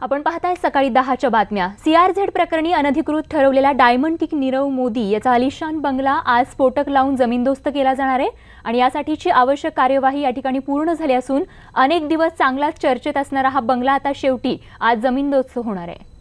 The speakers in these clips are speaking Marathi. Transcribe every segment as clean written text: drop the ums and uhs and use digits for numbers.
आपण पाहताय सकाळी 10च्या बातम्या। सीआरझेड प्रकरणी अनधिकृत ठरवलेला डायमंड किंग नीरव मोदी याचा आलिशान बंगला आज स्फोटक लावून जमीनदोस्त केला जाणार आहे आणि यासाठीची आवश्यक कार्यवाही या ठिकाणी पूर्ण झाली असून अनेक दिवस चांगलाच चर्चेत असणारा हा बंगला आता शेवटी आज जमीनदोस्त होणार आहे।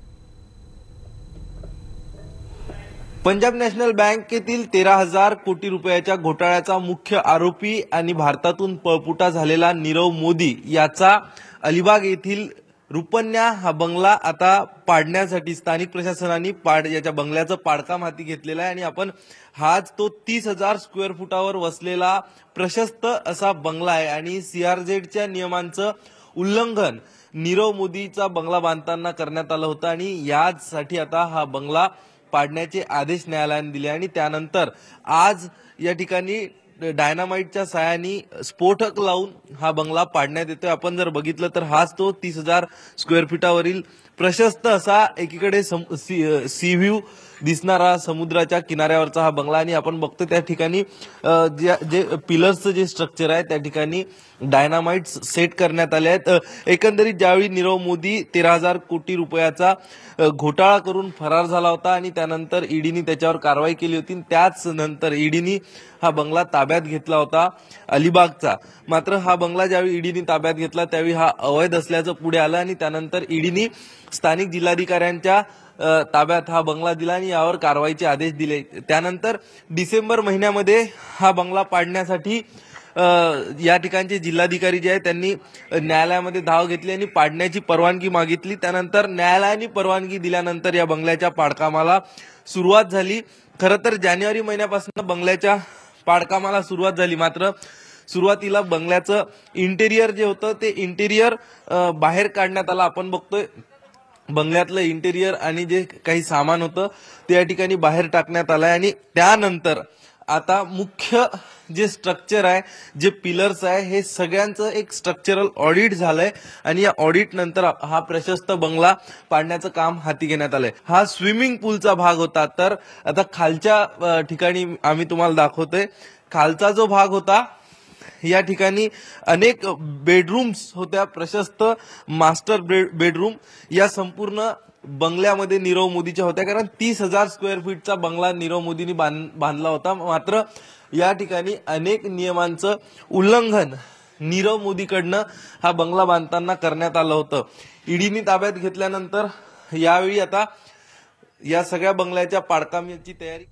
पंजाब नॅशनल बँकेतील 13,000 कोटी रुपयाच्या घोटाळ्याचा मुख्य आरोपी आणि भारतातून पळपुटा झालेला नीरव मोदी याचा अलिबाग येथील रुपन्या हा बंगला आता पाडण्यासाठी स्थानिक प्रशासनाने याच्या बंगल्याचं पाडकाम हाती घेतलेला आहे आणि आपण हाच तो 30,000 स्क्वेअर फुटावर वसलेला प्रशस्त असा बंगला आहे आणि सीआरझेडच्या नियमांचं उल्लंघन नीरव मोदीचा बंगला बांधताना करण्यात आलं होतं आणि यासाठी आता हा बंगला पाडण्याचे आदेश न्यायालयाने दिले आणि त्यानंतर आज या ठिकाणी डायनामाइटच्या साहाय्याने स्फोटक लावून हा बंगला पाडण्यात येतोय। आपण जर बघितलं तर हाच तो 30,000 स्क्वेअर फीटावरील प्रशस्त असा एकीकडे सी व्ह्यू दिसणारा समुद्राच्या किनाऱ्यावरचा हा बंगला आणि आपण बघतो त्या ठिकाणी जे पिलर्सचं जे स्ट्रक्चर आहे त्या ठिकाणी डायनामाइट सेट करण्यात आले आहेत। एकंदरीत ज्यावेळी नीरव मोदी 13,000 कोटी रुपयाचा घोटाळा करून फरार झाला होता आणि त्यानंतर ईडीने त्याच्यावर कारवाई केली होती, त्याच नंतर ईडीने हा बंगला ताब्यात घेतला होता अलिबागचा। मात्र हा बंगला ज्यावेळी ईडीने ताब्यात घेतला त्यावेळी हा अवैध असल्याचं पुढे आलं आणि त्यानंतर ईडीने स्थानिक जिल्हाधिकाऱ्यांच्या ताब्यात हा बंगला दिला आणि यावर कारवाईचे आदेश दिले। त्यानंतर डिसेंबर महिन्यामध्ये हा बंगला पाडण्यासाठी या ठिकाणचे जिल्हाधिकारी जे आहेत त्यांनी न्यायालयामध्ये धाव घेतली आणि पाडण्याची परवानगी मागितली। त्यानंतर न्यायालयाने परवानगी दिल्यानंतर या बंगल्याच्या पाडकामाला सुरुवात झाली। खरं तर जानेवारी महिन्यापासून बंगल्याच्या पाडकामाला सुरुवात झाली, मात्र सुरुवातीला बंगल्याचं इंटेरियर जे होतं ते इंटेरियर बाहेर काढण्यात आलं। आपण बघतोय बंगल्यातलं इंटेरियर आणि जे काही सामान होतं ते या ठिकाणी बाहेर टाकण्यात आलंय आणि त्यानंतर आता मुख्य जे स्ट्रक्चर आहे, जे पिलर्स आहे, हे सगळ्यांचं एक स्ट्रक्चरल ऑडिट झालंय आणि या ऑडिट नंतर हा प्रशस्त बंगला पाडण्याचं काम हाती घेण्यात आलंय। हा स्विमिंग पूलचा भाग होता, तर आता खालच्या ठिकाणी आम्ही तुम्हाला दाखवतोय खालचा जो भाग होता या ठिकाणी अनेक बेडरूम्स होत्या, प्रशस्त मास्टर बेडरूम या संपूर्ण बंगल्यामध्ये नीरव मोदीच्या होत्या, कारण 30,000 स्क्वेअर फीटचा बंगला नीरव मोदींनी बांधला होता। मात्र या ठिकाणी अनेक नियमांचं उल्लंघन नीरव मोदीकडनं हा बंगला बांधताना करण्यात आलं होतं। ईडीने ताब्यात घेतल्यानंतर यावेळी आता या सगळ्या बंगल्याच्या पाडकामाची तयारी